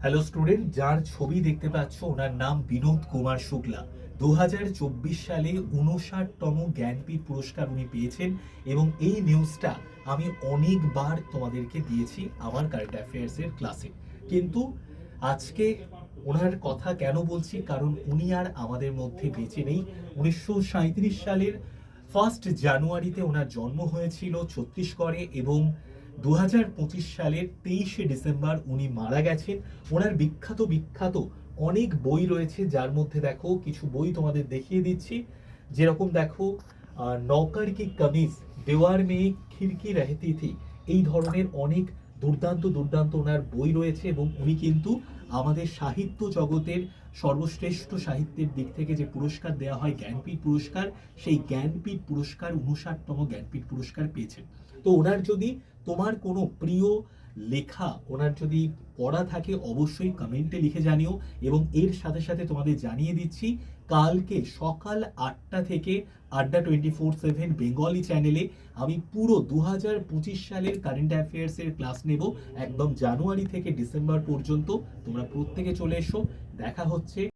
Hello student, যার ছবি দেখতে পাচ্ছ ওনার নাম বিনোদ কুমার শুক্লা। 2024 সালে 59তম জ্ঞানপীঠ পুরস্কার উনি পেয়েছেন এবং এই নিউজটা আমি অনেকবার তোমাদেরকে দিয়েছি আমার কারেন্ট অ্যাফেয়ার্সের ক্লাসে। কিন্তু আজকে ওনার কথা কেন বলছি, কারণ উনি আর আমাদের মধ্যে বেঁচে নেই। 1937 সালের 1 জানুয়ারিতে ওনার জন্ম হয়েছিল ছত্তিশগড়ে এবং 2025 সালের 23 ডিসেম্বর উনি মারা গেছেন। ওনার বিখ্যাত বিখ্যাত অনেক বই রয়েছে, যার মধ্যে দেখো কিছু বই তোমাদের দেখিয়ে দিচ্ছি। যেরকম দেখো নৌকার কি কামিজ, দেওয়ার মেয়ে খিড়কি রহতি থি, এই ধরনের অনেক দুর্দান্ত দুর্দান্ত ওনার বই রয়েছে এবং উনি কিন্তু আমাদের সাহিত্য জগতের সর্বশ্রেষ্ঠ সাহিত্যের দিক থেকে যে পুরস্কার দেওয়া হয় জ্ঞানপীঠ পুরস্কার, সেই জ্ঞানপীঠ পুরস্কার 59তম জ্ঞানপীঠ পুরস্কার পেয়েছেন। তো ওনার যদি তোমার কোনো প্রিয় লেখা, ওনার যদি পড়া থাকে অবশ্যই কমেন্টে লিখে জানিও। এবং এর সাথে সাথে তোমাদের জানিয়ে দিচ্ছি, কালকে সকাল 8টা থেকে আড্ডা 24/7 বেঙ্গলি চ্যানেলে আমি পুরো 2025 সালের কারেন্ট অ্যাফেয়ার্সের ক্লাস নেব, একদম জানুয়ারি থেকে ডিসেম্বর পর্যন্ত। তোমরা প্রত্যেকে চলে এসো, দেখা হচ্ছে।